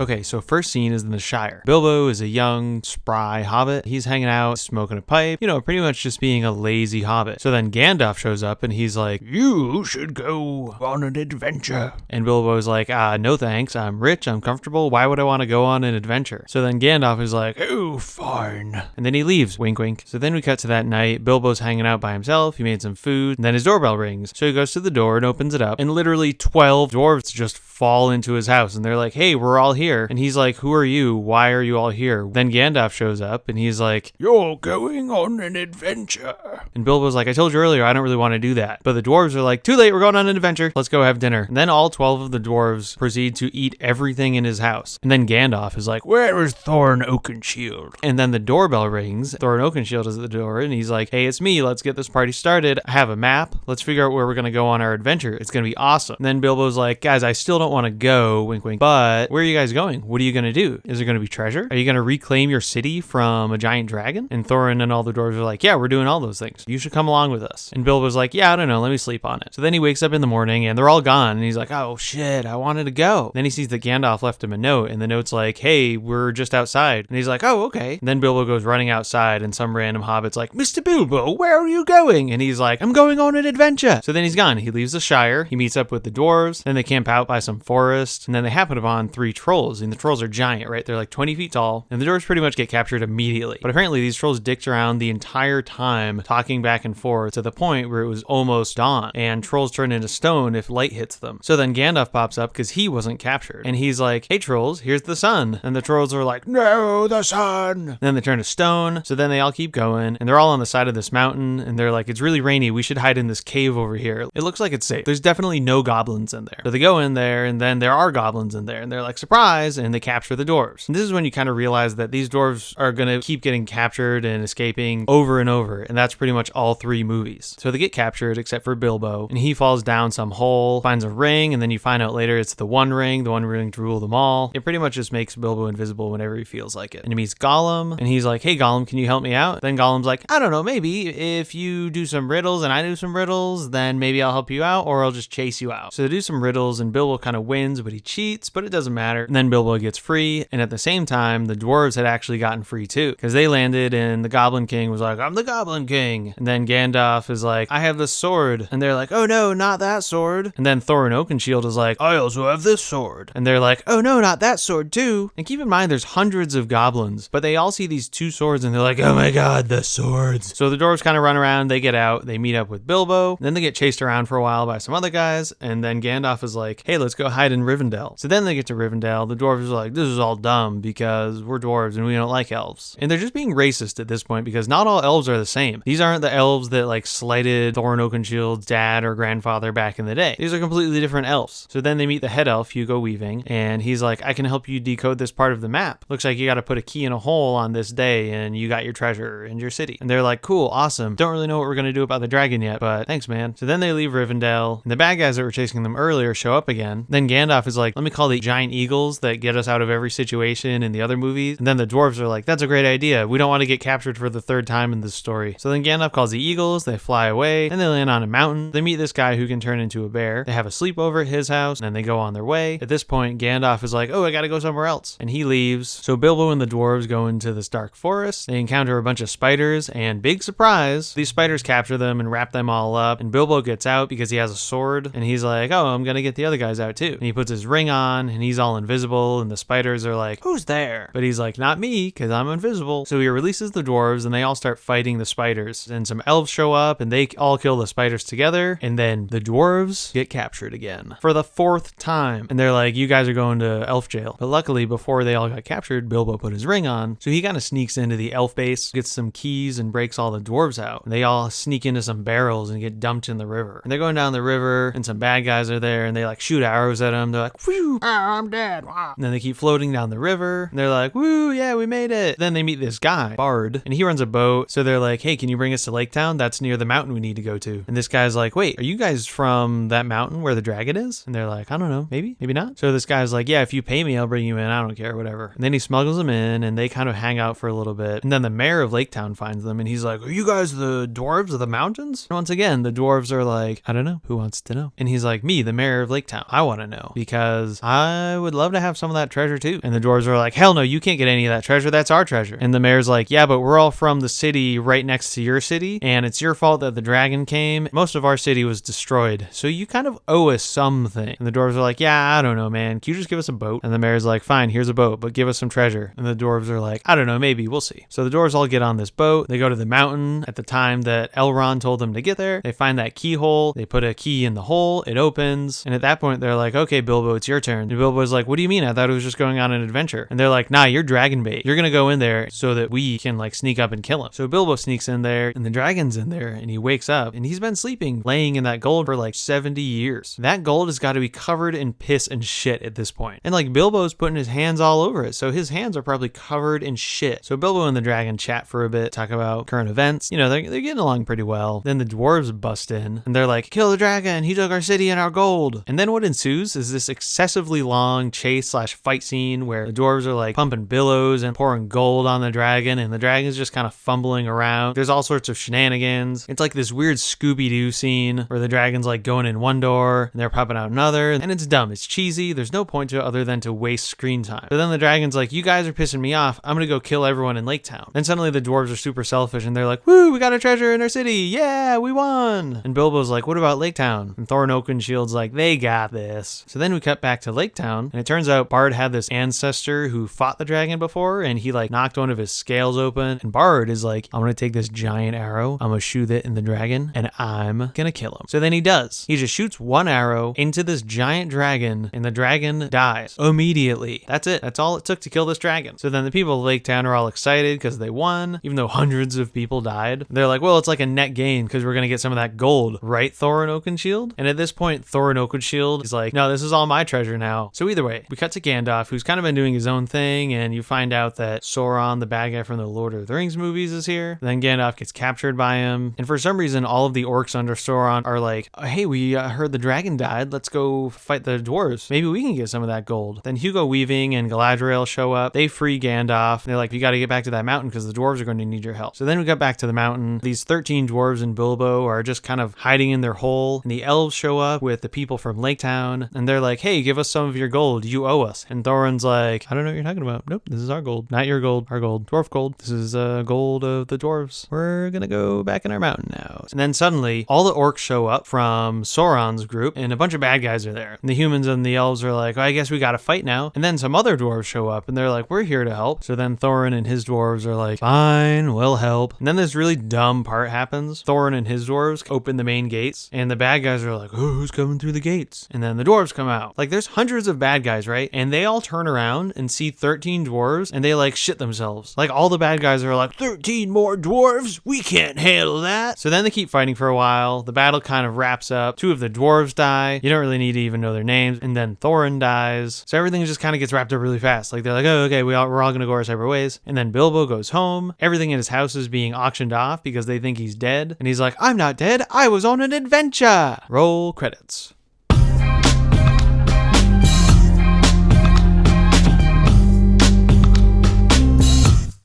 Okay, so first scene is in the Shire. Bilbo is a young, spry hobbit. He's hanging out, smoking a pipe, pretty much just being a lazy hobbit. So then Gandalf shows up and he's like, "You should go on an adventure." And Bilbo's like, no thanks. I'm rich, I'm comfortable. Why would I want to go on an adventure? So then Gandalf is like, "Oh, fine." And then he leaves, wink wink. So then we cut to that night. Bilbo's hanging out by himself. He made some food. And then his doorbell rings. So he goes to the door and opens it up. And literally 12 dwarves just fall into his house. And they're like, "Hey, we're all here." And he's like, "Who are you? Why are you all here?" Then Gandalf shows up and he's like, "You're going on an adventure." And Bilbo's like, "I told you earlier, I don't really want to do that." But the dwarves are like, "Too late, we're going on an adventure. Let's go have dinner." And then all 12 of the dwarves proceed to eat everything in his house. And then Gandalf is like, "Where is Thorin Oakenshield?" And then the doorbell rings. Thorin Oakenshield is at the door and he's like, "Hey, it's me. Let's get this party started. I have a map. Let's figure out where we're going to go on our adventure. It's going to be awesome." And then Bilbo's like, "Guys, I still don't want to go, wink wink, but where are you guys going? What are you going to do? Is there going to be treasure? Are you going to reclaim your city from a giant dragon?" And Thorin and all the dwarves are like, "Yeah, we're doing all those things. You should come along with us." And Bilbo's like, "Yeah, I don't know. Let me sleep on it." So then he wakes up in the morning and they're all gone. And he's like, "Oh shit, I wanted to go." Then he sees that Gandalf left him a note and the note's like, "Hey, we're just outside." And he's like, "Oh, okay." And then Bilbo goes running outside and some random hobbit's like, "Mr. Bilbo, where are you going?" And he's like, "I'm going on an adventure." So then he's gone. He leaves the Shire. He meets up with the dwarves. Then they camp out by some forest. And then they happen upon 3 trolls. And the trolls are giant, right? They're like 20 feet tall. And the dwarves pretty much get captured immediately. But apparently these trolls dicked around the entire time, talking back and forth to the point where it was almost dawn. And trolls turn into stone if light hits them. So then Gandalf pops up because he wasn't captured. And he's like, "Hey trolls, here's the sun." And the trolls are like, "No, the sun." And then they turn to stone. So then they all keep going. And they're all on the side of this mountain. And they're like, "It's really rainy. We should hide in this cave over here. It looks like it's safe. There's definitely no goblins in there." So they go in there and then there are goblins in there. And they're like, "Surprise." And they capture the dwarves. And this is when you kind of realize that these dwarves are going to keep getting captured and escaping over and over. And that's pretty much all 3 movies. So they get captured except for Bilbo. And he falls down some hole, finds a ring. And then you find out later it's the One Ring to rule them all. It pretty much just makes Bilbo invisible whenever he feels like it. And he meets Gollum. And he's like, "Hey Gollum, can you help me out?" Then Gollum's like, "I don't know, maybe if you do some riddles and I do some riddles, then maybe I'll help you out or I'll just chase you out." So they do some riddles and Bilbo kind of wins, but he cheats, but it doesn't matter. And then Bilbo gets free. And at the same time, the dwarves had actually gotten free too, because they landed and the Goblin King was like, "I'm the Goblin King." And then Gandalf is like, "I have this sword." And they're like, "Oh no, not that sword." And then Thorin Oakenshield is like, "I also have this sword." And they're like, "Oh no, not that sword too." And keep in mind, there's hundreds of goblins, but they all see these 2 swords and they're like, "Oh my god, the swords." So the dwarves kind of run around, they get out, they meet up with Bilbo, then they get chased around for a while by some other guys, and then Gandalf is like, "Hey, let's go hide in Rivendell." So then they get to Rivendell, the dwarves are like, "This is all dumb because we're dwarves and we don't like elves." And they're just being racist at this point because not all elves are the same. These aren't the elves that like slighted Thorin Oakenshield's dad or grandfather back in the day. These are completely different elves. So then they meet the head elf, Hugo Weaving, and he's like, "I can help you decode this part of the map. Looks like you got to put a key in a hole on this day and you got your treasure and your city." And they're like, "Cool, awesome. Don't really know what we're going to do about the dragon yet, but thanks, man." So then they leave Rivendell and the bad guys that were chasing them earlier show up again. Then Gandalf is like, "Let me call the giant eagles that get us out of every situation in the other movies." And then the dwarves are like, "That's a great idea. We don't want to get captured for the 3rd time in this story." So then Gandalf calls the eagles, they fly away, and they land on a mountain. They meet this guy who can turn into a bear. They have a sleepover at his house, and then they go on their way. At this point, Gandalf is like, "Oh, I gotta go somewhere else." And he leaves. So Bilbo and the dwarves go into this dark forest. They encounter a bunch of spiders, and big surprise, these spiders capture them and wrap them all up. And Bilbo gets out because he has a sword, and he's like, "Oh, I'm gonna get the other guys out too." And he puts his ring on, and he's all invisible, and the spiders are like, "Who's there?" But he's like, "Not me, because I'm invisible." So he releases the dwarves, and they all start fighting the spiders. And some elves show up, and they all kill the spiders together. And then the dwarves get captured again for the 4th time. And they're like, "You guys are going to elf jail." But luckily, before they all got captured, Bilbo put his ring on. So he kind of sneaks into the elf base, gets some keys, and breaks all the dwarves out. And they all sneak into some barrels and get dumped in the river. And they're going down the river, and some bad guys are there, and they like shoot arrows at them. They're like, "Whew, I'm dead." And then they keep floating down the river, and they're like, "Woo, yeah, we made it." Then they meet this guy, Bard, and he runs a boat. So they're like, "Hey, can you bring us to Lake Town? That's near the mountain we need to go to." And this guy's like, "Wait, are you guys from that mountain where the dragon is?" And they're like, "I don't know, maybe not." So this guy's like, "Yeah, if you pay me, I'll bring you in. I don't care, whatever." And then he smuggles them in, and they kind of hang out for a little bit. And then the mayor of Lake Town finds them, and he's like, "Are you guys the dwarves of the mountains?" And once again, the dwarves are like, "I don't know. Who wants to know?" And he's like, "Me, the mayor of Lake Town. I want want to know, because I would love to have some of that treasure too. And the dwarves are like, hell no, you can't get any of that treasure. That's our treasure. And the mayor's like, yeah, but we're all from the city right next to your city, and it's your fault that the dragon came. Most of our city was destroyed, so you kind of owe us something. And the dwarves are like, yeah, I don't know, man. Can you just give us a boat? And the mayor's like, fine, here's a boat, but give us some treasure. And the dwarves are like, I don't know, maybe, we'll see. So the dwarves all get on this boat. They go to the mountain at the time that Elrond told them to get there. They find that keyhole. They put a key in the hole. It opens. And at that point, they're like, okay, Bilbo, it's your turn. And Bilbo's like, what do you mean? I thought it was just going on an adventure. And they're like, nah, you're dragon bait. You're going to go in there so that we can like sneak up and kill him. So Bilbo sneaks in there, and the dragon's in there, and he wakes up, and he's been sleeping, laying in that gold for like 70 years. That gold has got to be covered in piss and shit at this point. And like Bilbo's putting his hands all over it, so his hands are probably covered in shit. So Bilbo and the dragon chat for a bit, talk about current events. You know, they're getting along pretty well. Then the dwarves bust in, and they're like, kill the dragon, he took our city and our gold. And then what ensues is this excessively long chase/fight scene where the dwarves are like pumping billows and pouring gold on the dragon, and the dragon's just kind of fumbling around. There's all sorts of shenanigans. It's like this weird Scooby-Doo scene where the dragon's like going in one door and they're popping out another, and it's dumb. It's cheesy. There's no point to it other than to waste screen time. But then the dragon's like, you guys are pissing me off. I'm gonna go kill everyone in Lake Town. Then suddenly the dwarves are super selfish and they're like, woo, we got a treasure in our city. Yeah, we won. And Bilbo's like, what about Lake Town? And Thorin Oakenshield's like, they got this. So then we cut back to Lake Town, and it turns out Bard had this ancestor who fought the dragon before, and he like knocked one of his scales open, and Bard is like, I'm gonna take this giant arrow, I'm gonna shoot it in the dragon, and I'm gonna kill him. So then he does. He just shoots one arrow into this giant dragon, and the dragon dies immediately. That's it. That's all it took to kill this dragon. So then the people of Lake Town are all excited because they won, even though hundreds of people died. They're like, well, it's like a net gain because we're gonna get some of that gold, right, Thorin Oakenshield? And at this point, Thorin Oakenshield is like, no, this is all my treasure now. So either way, we cut to Gandalf, who's kind of been doing his own thing, and you find out that Sauron, the bad guy from the Lord of the Rings movies, is here. Then Gandalf gets captured by him, and for some reason, all of the orcs under Sauron are like, hey, we heard the dragon died. Let's go fight the dwarves. Maybe we can get some of that gold. Then Hugo Weaving and Galadriel show up. They free Gandalf. They're like, you got to get back to that mountain because the dwarves are going to need your help. So then we got back to the mountain. These 13 dwarves and Bilbo are just kind of hiding in their hole, and the elves show up with the people from Lake Town, and they're like, hey, give us some of your gold. You owe us. And Thorin's like, I don't know what you're talking about. Nope, this is our gold. Not your gold. Our gold. Dwarf gold. This is gold of the dwarves. We're gonna go back in our mountain now. And then suddenly, all the orcs show up from Sauron's group, and a bunch of bad guys are there. And the humans and the elves are like, I guess we gotta fight now. And then some other dwarves show up, and they're like, we're here to help. So then Thorin and his dwarves are like, fine, we'll help. And then this really dumb part happens. Thorin and his dwarves open the main gates, and the bad guys are like, oh, who's coming through the gates? And then the dwarves come out. Like, there's hundreds of bad guys, right? And they all turn around and see 13 dwarves, and they like shit themselves. Like, all the bad guys are like, 13 more dwarves? We can't handle that. So then they keep fighting for a while. The battle kind of wraps up. 2 of the dwarves die. You don't really need to even know their names. And then Thorin dies. So everything just kind of gets wrapped up really fast. Like, they're like, oh, okay, we're all gonna go our separate ways. And then Bilbo goes home. Everything in his house is being auctioned off because they think he's dead. And he's like, I'm not dead. I was on an adventure. Roll credits.